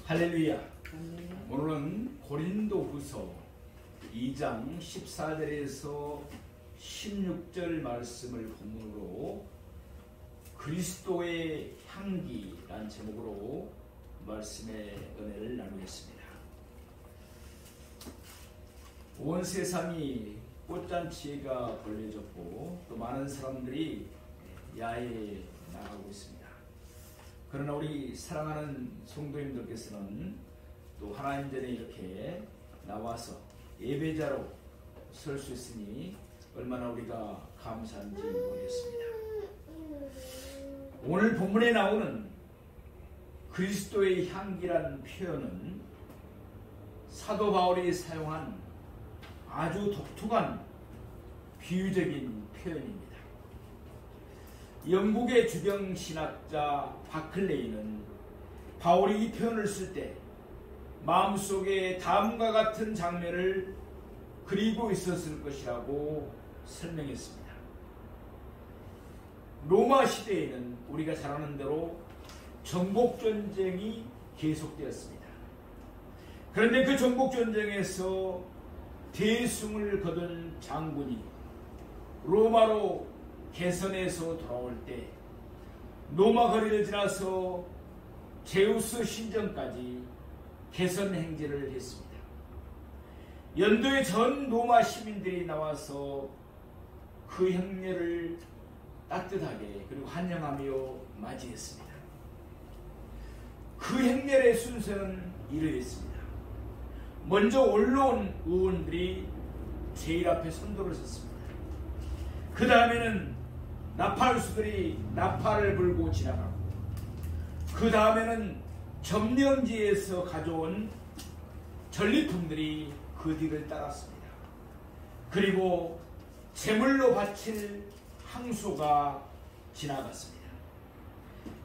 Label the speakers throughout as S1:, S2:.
S1: 할렐루야. 오늘은 고린도후서 2장 14절에서 16절 말씀을 본문으로 그리스도의 향기란 제목으로 말씀의 은혜를 나누겠습니다. 온 세상이 꽃잔치가 벌려졌고 또 많은 사람들이 야외에 나가고 있습니다. 그러나 우리 사랑하는 성도님들께서는 또 하나님 전에 이렇게 나와서 예배자로 설 수 있으니 얼마나 우리가 감사한지 모르겠습니다. 오늘 본문에 나오는 그리스도의 향기란 표현은 사도 바울이 사용한 아주 독특한 비유적인 표현입니다. 영국의 주경신학자 바클레이는 바울이 이 표현을 쓸 때 마음속에 다음과 같은 장면을 그리고 있었을 것이라고 설명했습니다. 로마 시대에는 우리가 잘 아는 대로 정복전쟁이 계속되었습니다. 그런데 그 정복전쟁에서 대승을 거둔 장군이 로마로 개선에서 돌아올 때 로마 거리를 지나서 제우스 신전까지 개선 행진을 했습니다. 연도의 전 로마 시민들이 나와서 그 행렬을 따뜻하게 그리고 환영하며 맞이했습니다. 그 행렬의 순서는 이러했습니다. 먼저 올라온 의원들이 제일 앞에 선도를 섰습니다. 그 다음에는 나팔수들이 나팔을 불고 지나가고, 그 다음에는 점령지에서 가져온 전리품들이 그 뒤를 따랐습니다. 그리고 제물로 바칠 항소가 지나갔습니다.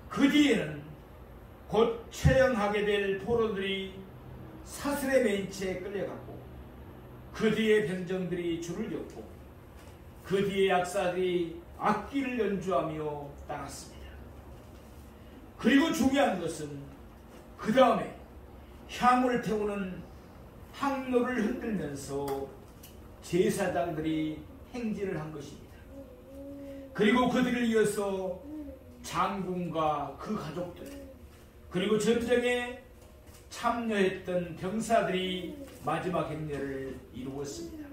S1: 그 뒤에는 곧 처형하게 될 포로들이 사슬에 매인 채 끌려갔고, 그 뒤에 병정들이 줄을 졌고, 그 뒤에 약사들이 악기를 연주하며 따랐습니다. 그리고 중요한 것은 그 다음에 향을 태우는 향로를 흔들면서 제사장들이 행진을 한 것입니다. 그리고 그들을 이어서 장군과 그 가족들, 그리고 전쟁에 참여했던 병사들이 마지막 행렬을 이루었습니다.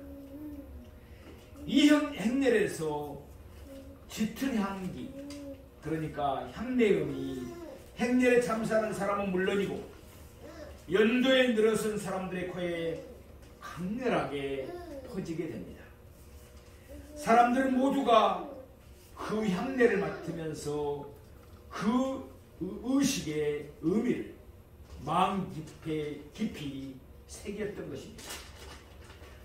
S1: 이 행렬에서 짙은 향기, 그러니까 향내음이 행렬에 참사하는 사람은 물론이고 연도에 늘어선 사람들의 코에 강렬하게 퍼지게 됩니다. 사람들은 모두가 그 향내를 맡으면서 그 의식의 의미를 마음 깊이 새겼던 것입니다.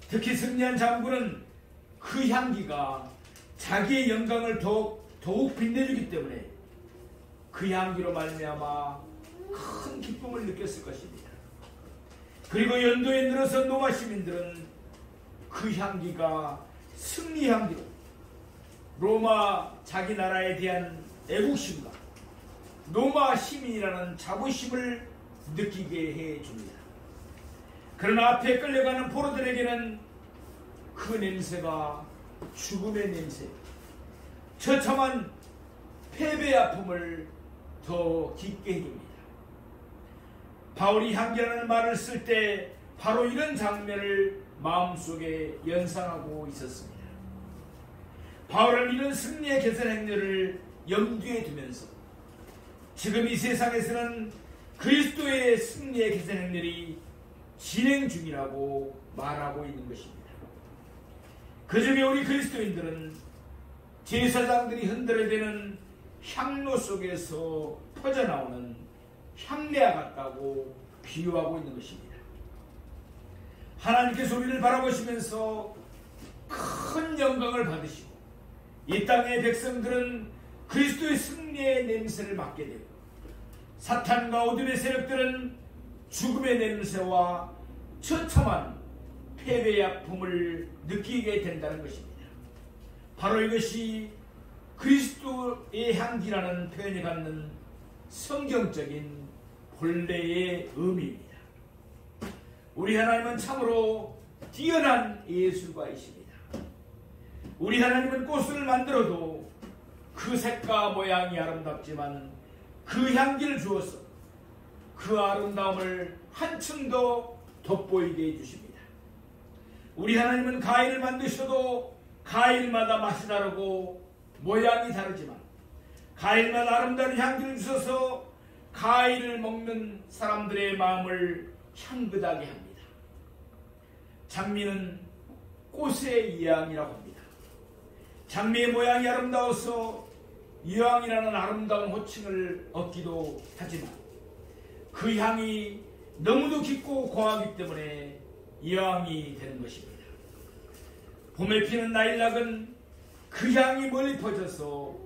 S1: 특히 승리한 장군은 그 향기가 자기의 영광을 더욱 빛내주기 때문에 그 향기로 말미암아 큰 기쁨을 느꼈을 것입니다. 그리고 연도에 늘어선 로마 시민들은 그 향기가 승리 향기로 로마 자기 나라에 대한 애국심과 로마 시민이라는 자부심을 느끼게 해줍니다. 그러나 앞에 끌려가는 포로들에게는 그 냄새가 죽음의 냄새, 처참한 패배의 아픔을 더 깊게 해줍니다. 바울이 향기라는 말을 쓸 때 바로 이런 장면을 마음속에 연상하고 있었습니다. 바울은 이런 승리의 개선 행렬을 염두에 두면서 지금 이 세상에서는 그리스도의 승리의 개선 행렬이 진행 중이라고 말하고 있는 것입니다. 그 중에 우리 그리스도인들은 제사장들이 흔들어대는 향로 속에서 퍼져나오는 향내와 같다고 비유하고 있는 것입니다. 하나님께서 우리를 바라보시면서 큰 영광을 받으시고 이 땅의 백성들은 그리스도의 승리의 냄새를 맡게 되고 사탄과 어둠의 세력들은 죽음의 냄새와 처참한 패배의 아픔을 느끼게 된다는 것입니다. 바로 이것이 그리스도의 향기라는 표현이 갖는 성경적인 본래의 의미입니다. 우리 하나님은 참으로 뛰어난 예술가이십니다. 우리 하나님은 꽃을 만들어도 그 색과 모양이 아름답지만 그 향기를 주어서 그 아름다움을 한층 더 돋보이게 해주십니다. 우리 하나님은 과일을 만드셔도 과일마다 맛이 다르고 모양이 다르지만 과일마다 아름다운 향기를 주셔서 과일을 먹는 사람들의 마음을 향긋하게 합니다. 장미는 꽃의 이양이라고 합니다. 장미의 모양이 아름다워서 이양이라는 아름다운 호칭을 얻기도 하지만 그 향이 너무도 깊고 고하기 때문에 이양이 되는 것입니다. 봄에 피는 나일락은 그 향이 멀리 퍼져서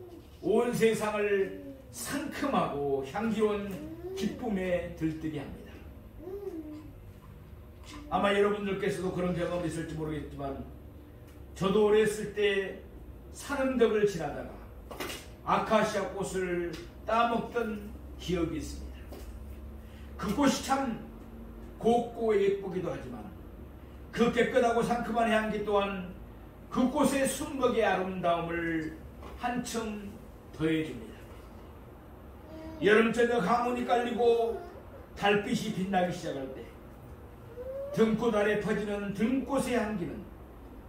S1: 온 세상을 상큼하고 향기로운 기쁨에 들뜨게 합니다. 아마 여러분들께서도 그런 경험이 있을지 모르겠지만 저도 어렸을 때 산흔덕을 지나다가 아카시아 꽃을 따먹던 기억이 있습니다. 그 꽃이 참 곱고 예쁘기도 하지만 그 깨끗하고 상큼한 향기 또한 그 꽃의 순박의 아름다움을 한층 더해줍니다. 여름 저녁 하모니 깔리고 달빛이 빛나기 시작할 때 등꽃 아래 퍼지는 등꽃의 향기는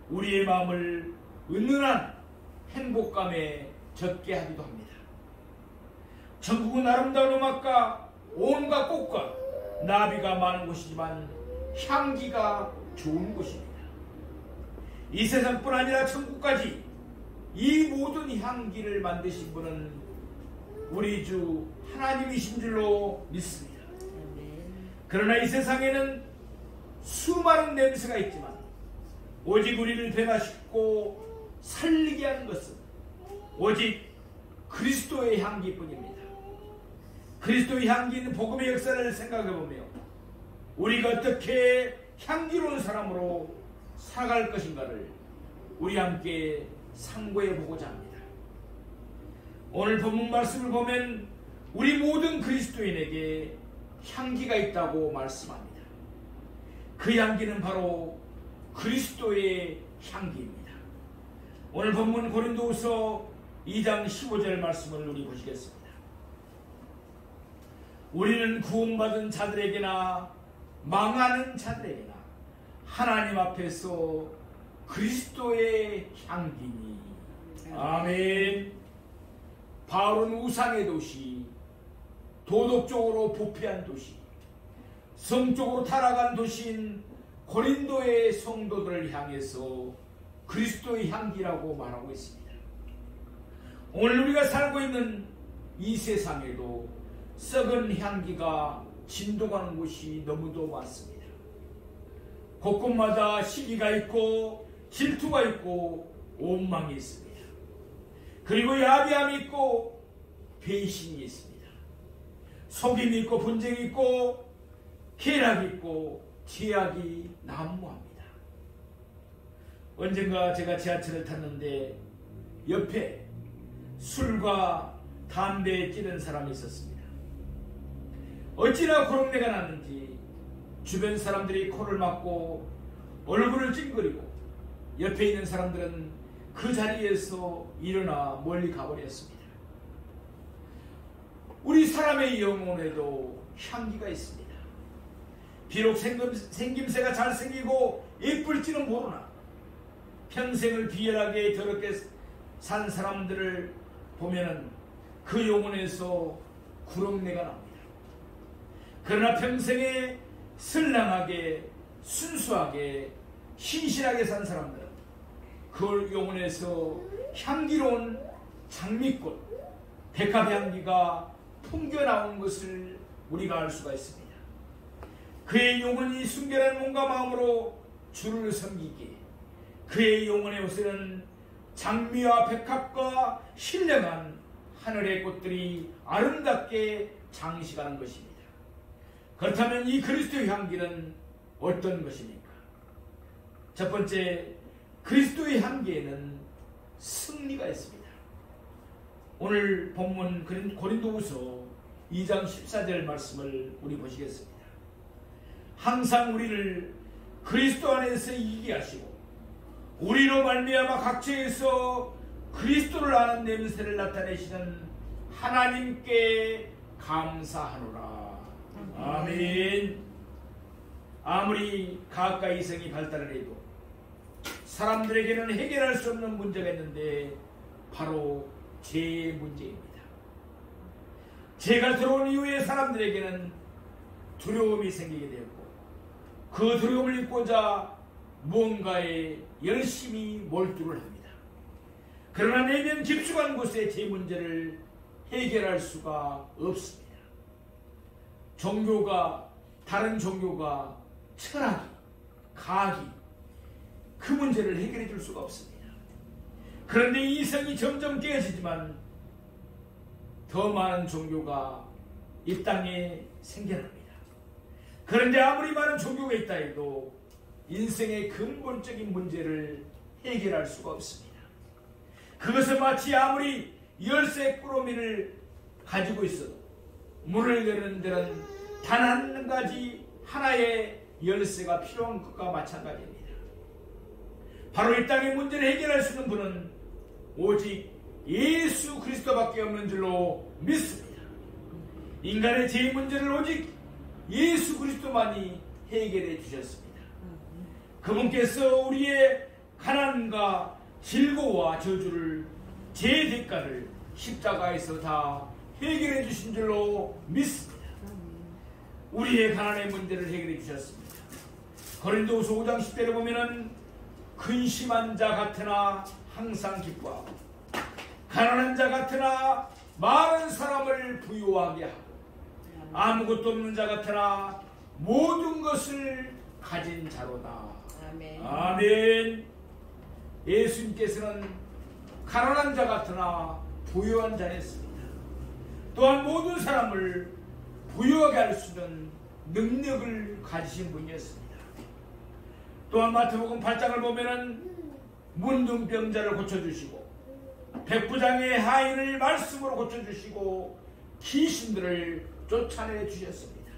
S1: 우리의 마음을 은은한 행복감에 젖게 하기도 합니다. 전국은 아름다운 음악과 온갖 꽃과 나비가 많은 곳이지만 향기가 좋은 곳입니다. 이 세상뿐 아니라 천국까지 이 모든 향기를 만드신 분은 우리 주 하나님이신 줄로 믿습니다. 그러나 이 세상에는 수많은 냄새가 있지만 오직 우리를 변화시키고 살리게 하는 것은 오직 그리스도의 향기뿐입니다. 그리스도의 향기는 복음의 역사를 생각해보며 우리가 어떻게 향기로운 사람으로 살아갈 것인가를 우리 함께 상고해보고자 합니다. 오늘 본문 말씀을 보면 우리 모든 그리스도인에게 향기가 있다고 말씀합니다. 그 향기는 바로 그리스도의 향기입니다. 오늘 본문 고린도후서 2장 15절 말씀을 우리 보시겠습니다. 우리는 구원받은 자들에게나 망하는 자들에게나 하나님 앞에서 그리스도의 향기니. 아멘. 바울은 우상의 도시, 도덕적으로 부패한 도시, 성적으로 타락한 도시인 고린도의 성도들을 향해서 그리스도의 향기라고 말하고 있습니다. 오늘 우리가 살고 있는 이 세상에도 썩은 향기가 진동하는 곳이 너무도 많습니다. 곳곳마다 시기가 있고 질투가 있고 원망이 있습니다. 그리고 야비함이 있고 배신이 있습니다. 속임이 있고 분쟁이 있고 쾌락이 있고 죄악이 난무합니다. 언젠가 제가 지하철을 탔는데 옆에 술과 담배에 찌든 사람이 있었습니다. 어찌나 고름내가 났는지 주변 사람들이 코를 막고 얼굴을 찡그리고 옆에 있는 사람들은 그 자리에서 일어나 멀리 가버렸습니다. 우리 사람의 영혼에도 향기가 있습니다. 비록 생김새가 잘생기고 예쁠지는 모르나 평생을 비열하게 더럽게 산 사람들을 보면은 그 영혼에서 구렁내가 납니다. 그러나 평생에 선량하게 순수하게 신실하게 산 사람들은 그 영혼에서 향기로운 장미꽃, 백합향기가 풍겨나온 것을 우리가 알 수가 있습니다. 그의 영혼이 순결한 몸과 마음으로 주를 섬기기에 그의 영혼의 옷에는 장미와 백합과 신령한 하늘의 꽃들이 아름답게 장식하는 것입니다. 그렇다면 이 그리스도의 향기는 어떤 것입니까? 첫 번째, 그리스도의 향기에는 승리가 있습니다. 오늘 본문 고린도후서 2장 14절 말씀을 우리 보시겠습니다. 항상 우리를 그리스도 안에서 이기게 하시고 우리로 말미암아 각처에서 그리스도를 아는 냄새를 나타내시는 하나님께 감사하노라. 아멘. 아무리 과학과 이성이 발달을 해도 사람들에게는 해결할 수 없는 문제가 있는데 바로 죄의 문제입니다. 죄가 들어온 이후에 사람들에게는 두려움이 생기게 되었고 그 두려움을 잊고자 무언가에 열심히 몰두를 합니다. 그러나 내면 깊숙한 곳에 죄 문제를 해결할 수가 없습니다. 종교가, 다른 종교가 철학이, 과학이 그 문제를 해결해 줄 수가 없습니다. 그런데 이성이 점점 깨어지지만 더 많은 종교가 이 땅에 생겨납니다. 그런데 아무리 많은 종교가 있다 해도 인생의 근본적인 문제를 해결할 수가 없습니다. 그것은 마치 아무리 열쇠 꾸러미를 가지고 있어도 문을 여는 데는 단 한 가지 하나의 열쇠가 필요한 것과 마찬가지입니다. 바로 이 땅의 문제를 해결할 수 있는 분은 오직 예수 그리스도밖에 없는 줄로 믿습니다. 인간의 죄의 문제를 오직 예수 그리스도만이 해결해 주셨습니다. 그분께서 우리의 가난과 질고와 저주를, 죄의 대가를 십자가에서 다 해결해 주신 줄로 믿습니다. 우리의 가난의 문제를 해결해 주셨습니다. 고린도후서 5장 10절에 보면은 근심한 자 같으나 항상 기뻐하고 가난한 자 같으나 많은 사람을 부유하게 하고 아무것도 없는 자 같으나 모든 것을 가진 자로다.
S2: 아멘.
S1: 아멘. 예수님께서는 가난한 자 같으나 부유한 자였습니다. 또한 모든 사람을 부유하게 할 수 있는 능력을 가지신 분이었습니다. 또한 마태복음 8장을 보면은 문둥병자를 고쳐주시고 백부장의 하인을 말씀으로 고쳐주시고 귀신들을 쫓아내 주셨습니다.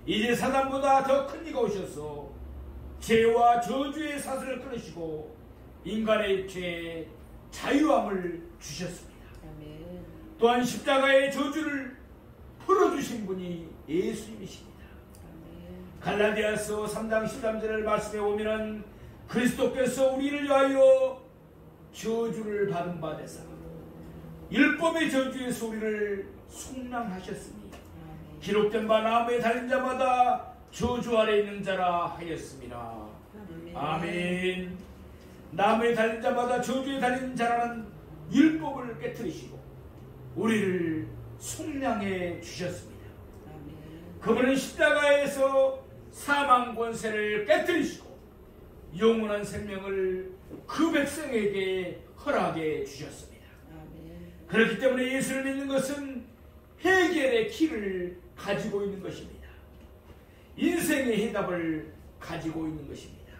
S1: 이제 사단보다 더 큰 이가 오셔서 죄와 저주의 사슬을 끊으시고 인간의 죄의 자유함을 주셨습니다.
S2: 아멘.
S1: 또한 십자가의 저주를 풀어주신 분이 예수님이십니다. 갈라디아서 3장 13절을 말씀해 보면 그리스도께서 우리를 위하여 저주를 받은 바 되사 율법의 저주에서 우리를 속량하셨으니 기록된 바 나무에 달린 자마다 저주 아래 있는 자라 하였습니다. 아멘. 나무에 달린 자마다 저주에 달린 자라는 율법을 깨뜨리시고 우리를 속량해 주셨습니다. 그분은 십자가에서 사망 권세를 깨뜨리시고 영원한 생명을 그 백성에게 허락해 주셨습니다. 그렇기 때문에 예수를 믿는 것은 해결의 키를 가지고 있는 것입니다. 인생의 해답을 가지고 있는 것입니다.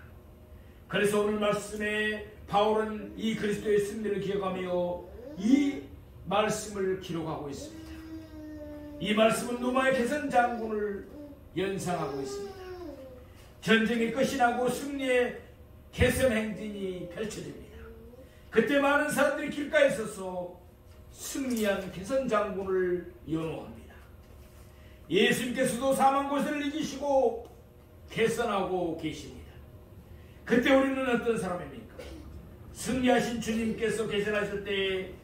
S1: 그래서 오늘 말씀에 바울은 이 그리스도의 승리를 기억하며 이 말씀을 기록하고 있습니다. 이 말씀은 로마의 개선 장군을 연상하고 있습니다. 전쟁이 끝이 나고 승리의 개선 행진이 펼쳐집니다. 그때 많은 사람들이 길가에 서서 승리한 개선 장군을 연호합니다. 예수님께서도 사망 권세를 이기시고 개선하고 계십니다. 그때 우리는 어떤 사람입니까? 승리하신 주님께서 개선하실 때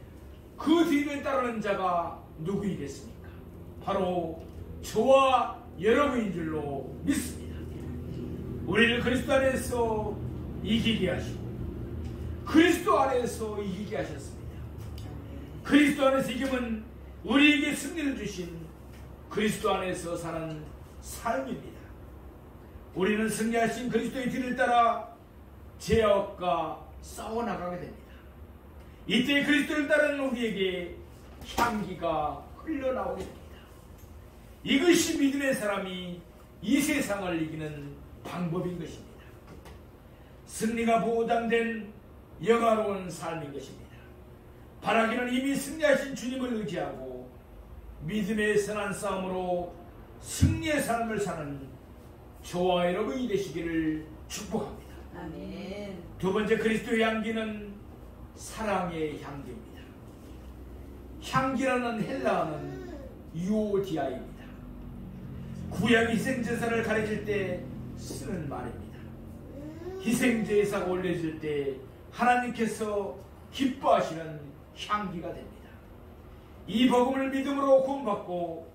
S1: 그 뒤를 따르는 자가 누구이겠습니까? 바로 저와 여러분인 줄로 믿습니다. 우리를 그리스도 안에서 이기게 하시고 그리스도 안에서 이기게 하셨습니다. 그리스도 안에서 이기면 우리에게 승리를 주신 그리스도 안에서 사는 삶입니다. 우리는 승리하신 그리스도의 뒤를 따라 죄악과 싸워나가게 됩니다. 이때 그리스도를 따르는 우리에게 향기가 흘러나오게 됩니다. 이것이 믿음의 사람이 이 세상을 이기는 방법인 것입니다. 승리가 보장된 영화로운 삶인 것입니다. 바라기는 이미 승리하신 주님을 의지하고 믿음의 선한 싸움으로 승리의 삶을 사는 저와 여러분이 되시기를 축복합니다.
S2: 아멘.
S1: 두 번째, 그리스도의 향기는 사랑의 향기입니다. 향기라는 헬라어는 유오디아입니다. 구약 희생제사를 가르칠 때 쓰는 말입니다. 희생제사가 올려질 때 하나님께서 기뻐하시는 향기가 됩니다. 이 복음을 믿음으로 구원받고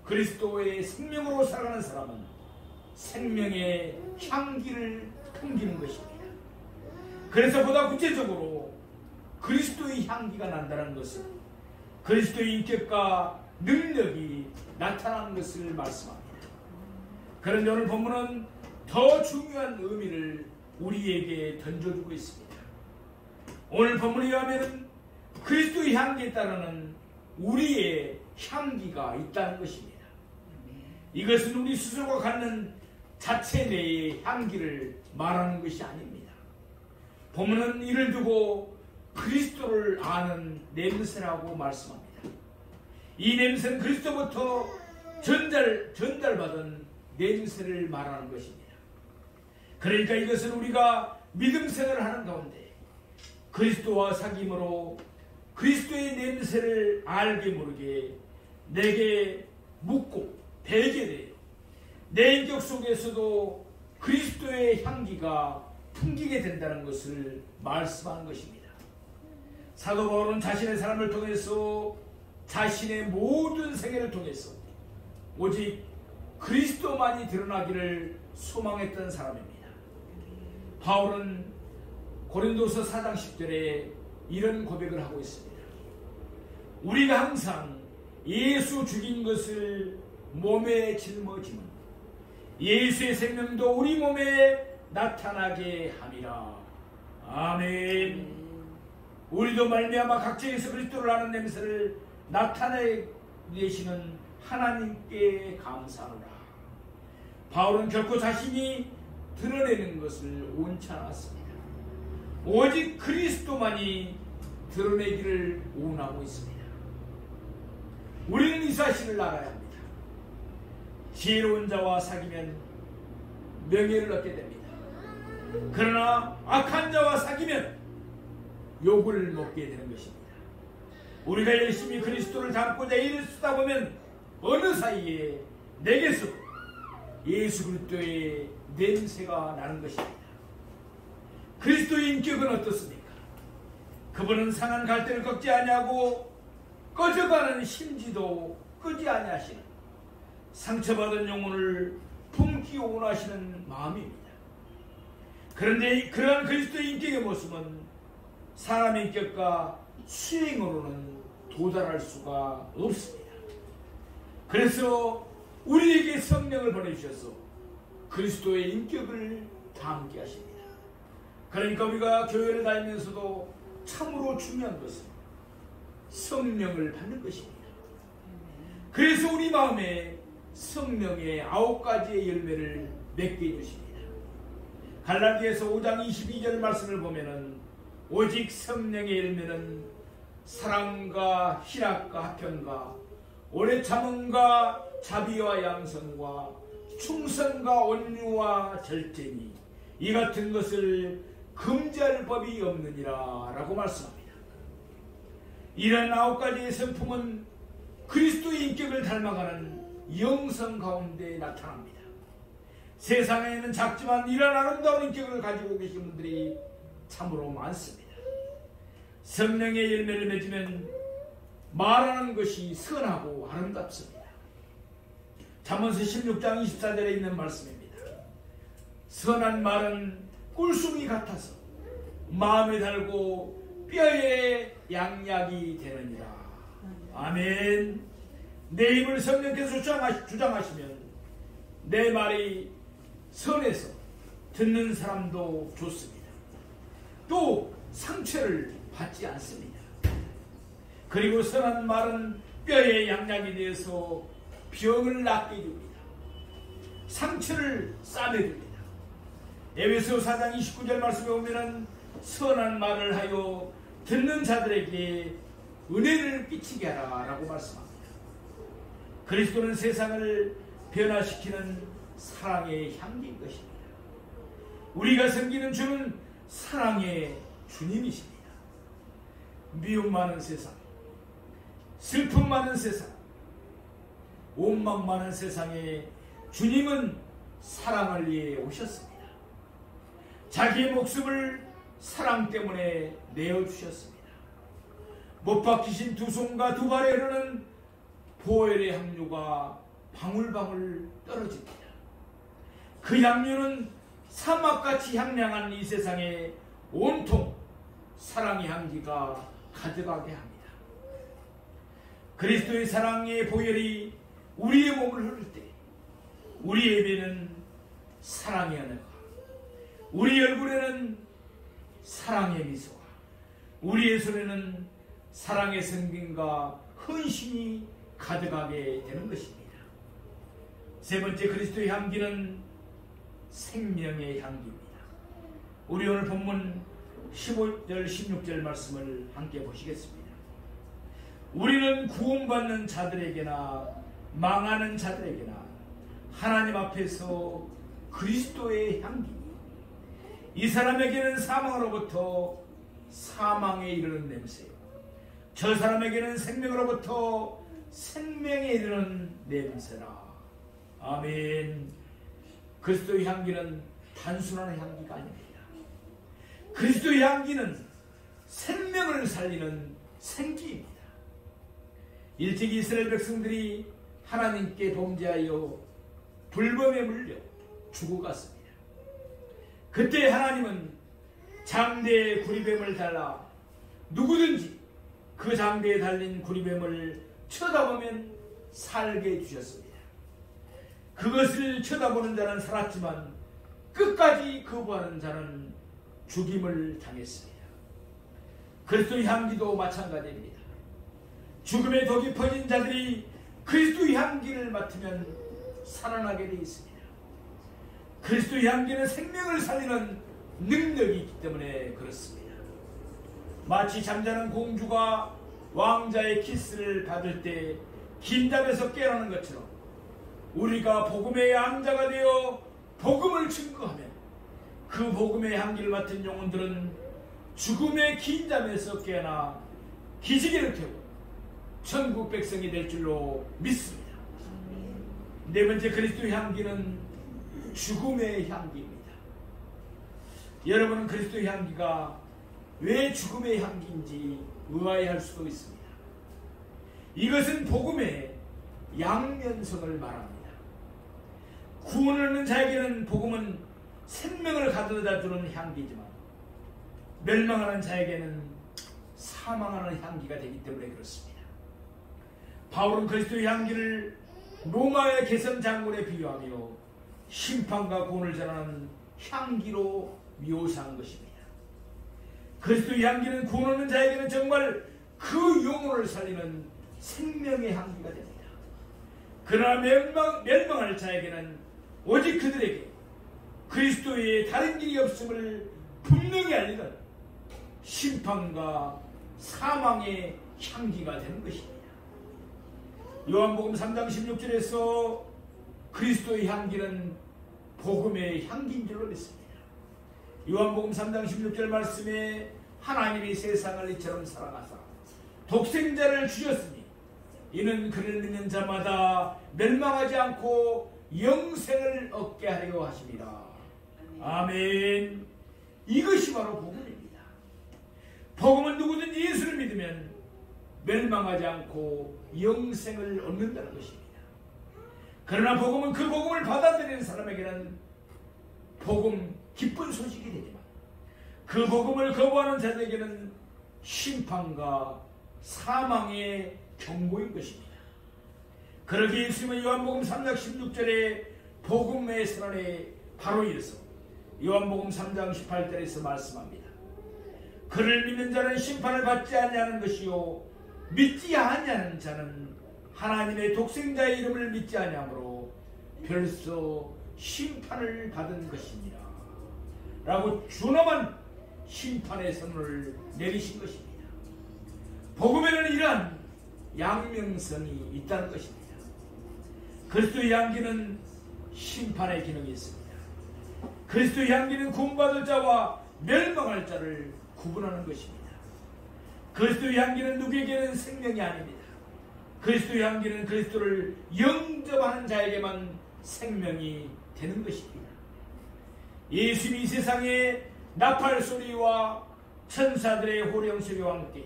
S1: 그리스도의 생명으로 살아가는 사람은 생명의 향기를 풍기는 것입니다. 그래서 보다 구체적으로 그리스도의 향기가 난다는 것은 그리스도의 인격과 능력이 나타나는 것을 말씀합니다. 그런데 오늘 본문은 더 중요한 의미를 우리에게 던져주고 있습니다. 오늘 본문에 의하면 그리스도의 향기에 따르는 우리의 향기가 있다는 것입니다. 이것은 우리 스스로가 갖는 자체 내의 향기를 말하는 것이 아닙니다. 본문은 이를 두고 그리스도를 아는 냄새라고 말씀합니다. 이 냄새는 그리스도부터 전달받은 냄새를 말하는 것입니다. 그러니까 이것은 우리가 믿음 생활을 하는 가운데 그리스도와 사귐으로 그리스도의 냄새를 알게 모르게 내게 묻고 배게 돼요. 내 인격 속에서도 그리스도의 향기가 풍기게 된다는 것을 말씀하는 것입니다. 사도 바울은 자신의 삶을 통해서 자신의 모든 생애를 통해서 오직 그리스도만이 드러나기를 소망했던 사람입니다. 바울은 고린도서 4장 10절에 이런 고백을 하고 있습니다. 우리가 항상 예수 죽인 것을 몸에 짊어지면 예수의 생명도 우리 몸에 나타나게 함이라. 아멘. 우리도 말미암아 각처에서 그리스도를 아는 냄새를 나타내시는 하나님께 감사하노라. 바울은 결코 자신이 드러내는 것을 원치 않았습니다. 오직 그리스도만이 드러내기를 원하고 있습니다. 우리는 이 사실을 알아야 합니다. 지혜로운 자와 사귀면 명예를 얻게 됩니다. 그러나 악한 자와 사귀면 욕을 먹게 되는 것입니다. 우리가 열심히 그리스도를 닮고자 일을 쓰다 보면 어느 사이에 내게서 예수 그리스도의 냄새가 나는 것입니다. 그리스도의 인격은 어떻습니까? 그분은 상한 갈대를 꺾지 아니하고 꺼져가는 심지도 끄지 아니하시는 상처받은 영혼을 품기 원하시는 마음입니다. 그런데 그러한 그리스도의 인격의 모습은 사람의 인격과 수행으로는 도달할 수가 없습니다. 그래서 우리에게 성령을 보내주셔서 그리스도의 인격을 담게 하십니다. 그러니까 우리가 교회를 다니면서도 참으로 중요한 것은 성령을 받는 것입니다. 그래서 우리 마음에 성령의 9가지의 열매를 맺게 해주십니다. 갈라디아서 5장 22절 말씀을 보면은 오직 성령의 열매는 사랑과 희락과 화평과 오래 참음과 자비와 양선과 충성과 온유와 절제니 이 같은 것을 금지할 법이 없느니라 라고 말씀합니다. 이런 9가지의 성품은 그리스도의 인격을 닮아가는 영성 가운데 나타납니다. 세상에는 작지만 이런 아름다운 인격을 가지고 계신 분들이 참으로 많습니다. 성령의 열매를 맺으면 말하는 것이 선하고 아름답습니다. 잠언서 16장 24절에 있는 말씀입니다. 선한 말은 꿀송이 같아서 마음에 달고 뼈에 양약이 되느니라. 아멘. 내 입을 성령께서 주장하시면 내 말이 선해서 듣는 사람도 좋습니다. 또 상처를 받지 않습니다. 그리고 선한 말은 뼈에 양약이 되어서 병을 낫게 해줍니다. 상처를 싸매줍니다. 에베소 4장 29절 말씀에 보면 선한 말을 하여 듣는 자들에게 은혜를 끼치게 하라 라고 말씀합니다. 그리스도는 세상을 변화시키는 사랑의 향기인 것입니다. 우리가 섬기는 주는 사랑의 주님이십니다. 미움 많은 세상, 슬픔 많은 세상, 원망 많은 세상에 주님은 사랑을 위해 오셨습니다. 자기의 목숨을 사랑 때문에 내어주셨습니다. 못 박히신 두 손과 두 발에 흐르는 보혈의 향유가 방울방울 떨어집니다. 그 향유는 사막같이 향량한 이 세상에 온통 사랑의 향기가 가득하게 합니다. 그리스도의 사랑의 보혈이 우리의 몸을 흐를 때 우리의 입에는 사랑의 은혜가, 우리 얼굴에는 사랑의 미소가, 우리의 손에는 사랑의 섬김과 헌신이 가득하게 되는 것입니다. 세 번째, 그리스도의 향기는 생명의 향기입니다. 우리 오늘 본문 15절 16절 말씀을 함께 보시겠습니다. 우리는 구원받는 자들에게나 망하는 자들에게나 하나님 앞에서 그리스도의 향기니 이 사람에게는 사망으로부터 사망에 이르는 냄새, 저 사람에게는 생명으로부터 생명에 이르는 냄새라. 아멘. 그리스도의 향기는 단순한 향기가 아닙니다. 그리스도의 향기는 생명을 살리는 생기입니다. 일찍이 이스라엘 백성들이 하나님께 범죄하여 불법에 물려 죽어갔습니다. 그때 하나님은 장대의 구리뱀을 달라 누구든지 그 장대에 달린 구리뱀을 쳐다보면 살게 해주셨습니다. 그것을 쳐다보는 자는 살았지만 끝까지 거부하는 자는 죽임을 당했습니다. 그리스도의 향기도 마찬가지입니다. 죽음의 독이 퍼진 자들이 그리스도의 향기를 맡으면 살아나게 되어 있습니다. 그리스도의 향기는 생명을 살리는 능력이 있기 때문에 그렇습니다. 마치 잠자는 공주가 왕자의 키스를 받을 때 긴잠에서 깨어나는 것처럼 우리가 복음의 양자가 되어 복음을 증거하면 그 복음의 향기를 맡은 영혼들은 죽음의 긴잠에서 깨어나 기지개를 펴고 천국 백성이 될 줄로 믿습니다. 네 번째, 그리스도의 향기는 죽음의 향기입니다. 여러분은 그리스도의 향기가 왜 죽음의 향기인지 의아해할 수도 있습니다. 이것은 복음의 양면성을 말합니다. 구원을 얻는 자에게는 복음은 생명을 가져다 주는 향기지만 멸망하는 자에게는 사망하는 향기가 되기 때문에 그렇습니다. 바울은 그리스도의 향기를 로마의 개선 장군에 비유하며 심판과 구원을 전하는 향기로 묘사한 것입니다. 그리스도의 향기는 구원 얻는 자에게는 정말 그 영혼을 살리는 생명의 향기가 됩니다. 그러나 멸망할 자에게는 오직 그들에게 그리스도 외에 다른 길이 없음을 분명히 알리는 심판과 사망의 향기가 되는 것입니다. 요한복음 3장 16절에서 그리스도의 향기는 복음의 향기인 줄로 믿습니다. 요한복음 3장 16절 말씀에 하나님이 세상을 이처럼 사랑하사 독생자를 주셨으니 이는 그를 믿는 자마다 멸망하지 않고 영생을 얻게 하려 하십니다. 아멘. 이것이 바로 복음입니다. 복음은 누구든지 예수를 믿으면 멸망하지 않고 영생을 얻는다는 것입니다. 그러나 복음은 그 복음을 받아들이는 사람에게는 복음 기쁜 소식이 되지만 그 복음을 거부하는 자들에게는 심판과 사망의 경고인 것입니다. 그러기에 예수님은 요한복음 3장 16절에 복음의 선언에 바로 이어서 요한복음 3장 18절에서 말씀합니다. 그를 믿는 자는 심판을 받지 아니하는 것이요 믿지 아니하는 자는 하나님의 독생자의 이름을 믿지 아니하므로 벌써 심판을 받은 것입니다. 라고 준엄한 심판의 선언을 내리신 것입니다. 복음에는 이러한 양명성이 있다는 것입니다. 그리스도의 향기는 심판의 기능이 있습니다. 그리스도의 향기는 구원받을 자와 멸망할 자를 구분하는 것입니다. 그리스도의 향기는 누구에게는 생명이 아닙니다. 그리스도의 향기는 그리스도를 영접하는 자에게만 생명이 되는 것입니다. 예수님이 이 세상에 나팔 소리와 천사들의 호령 소리와 함께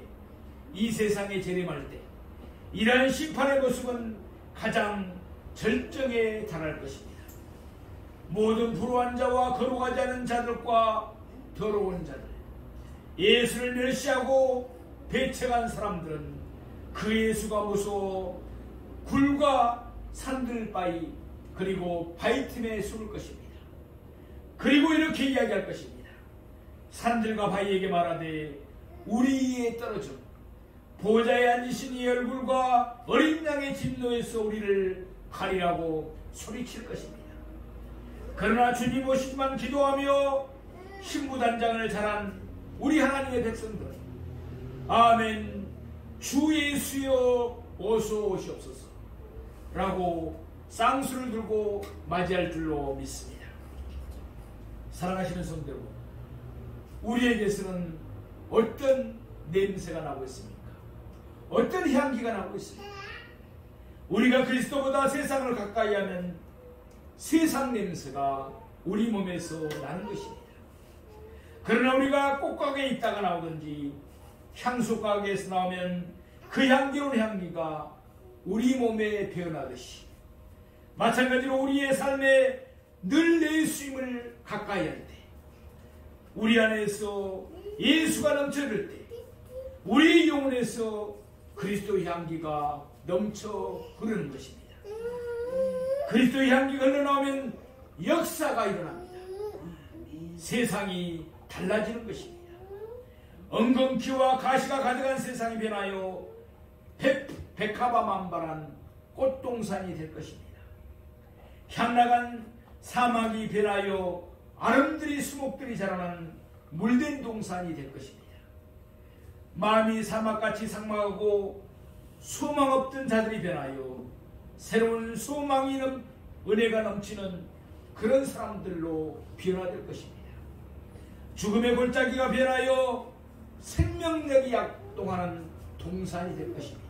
S1: 이 세상에 재림할 때 이러한 심판의 모습은 가장 절정에 달할 것입니다. 모든 불의한 자와 거룩하지 않은 자들과 더러운 자들, 예수를 멸시하고 배척한 사람들은 그 예수가 무서워 굴과 산들 바위 그리고 바위 틈에 숨을 것입니다. 그리고 이렇게 이야기할 것입니다. 산들과 바위에게 말하되 우리 위에 떨어져 보좌에 앉으신 이 얼굴과 어린 양의 진노에서 우리를 가리라고 소리칠 것입니다. 그러나 주님 오시기만 기도하며 신부단장을 잘한 우리 하나님의 백성들, 아멘, 주 예수여 어서 오시옵소서 라고 쌍수를 들고 맞이할 줄로 믿습니다. 사랑하시는 성도 여러분, 우리에게서는 어떤 냄새가 나고 있습니까? 어떤 향기가 나고 있습니까? 우리가 그리스도보다 세상을 가까이 하면 세상 냄새가 우리 몸에서 나는 것입니다. 그러나 우리가 꽃가게에 있다가 나오든지 향수 가게에서 나오면 그 향기로운 향기가 우리 몸에 배어나듯이 마찬가지로 우리의 삶에 늘 예수님을 가까이 할 때, 우리 안에서 예수가 넘쳐들 때 우리 영혼에서 그리스도의 향기가 넘쳐 흐르는 것입니다. 그리스도의 향기가 흘러나오면 역사가 일어납니다. 세상이 달라지는 것입니다. 엉겅퀴와 가시가 가득한 세상이 변하여 백합화만발한 꽃동산이 될 것입니다. 향나간 사막이 변하여 아름드리 수목들이 자라는 물된 동산이 될 것입니다. 마음이 사막같이 삭막하고 소망 없던 자들이 변하여 새로운 소망이 은혜가 넘치는 그런 사람들로 변화될 것입니다. 죽음의 골짜기가 변하여 생명력이 약동하는 동산이 될 것입니다.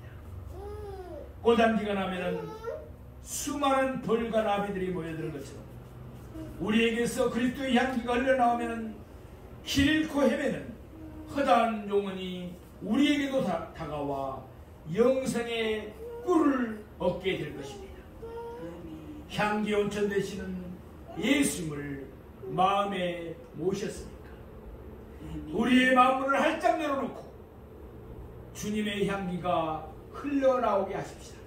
S1: 꽃향기가 나면은 수많은 벌과 나비들이 모여드는 것처럼 우리에게서 그리스도의 향기가 흘러나오면 길 잃고 헤매는 허다한 영혼이 우리에게도 다가와 영생의 꿀을 얻게 될 것입니다. 향기 온천 되시는 예수님을 마음에 모셨습니까? 우리의 마음을 활짝 열어놓고 주님의 향기가 흘러나오게 하십시다.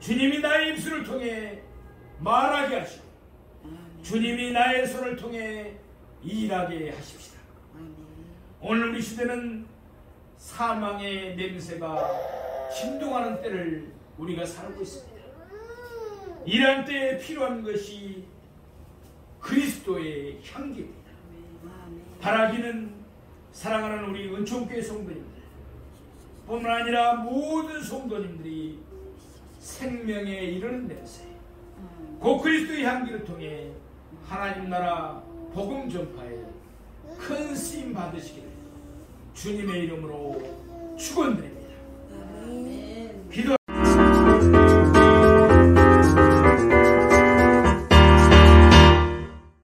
S1: 주님이 나의 입술을 통해 말하게 하시고 주님이 나의 손을 통해 일하게 하십시다. 오늘 우리 시대는 사망의 냄새가 진동하는 때를 우리가 살고 있습니다. 이런 때에 필요한 것이 그리스도의 향기입니다. 바라기는 사랑하는 우리 은총교회 성도님들 뿐만 아니라 모든 성도님들이 생명에 이르는 냄새, 곧 그리스도의 향기를 통해 하나님 나라 복음 전파에 큰 쓰임 받으시기를 주님의 이름으로 축원드립니다.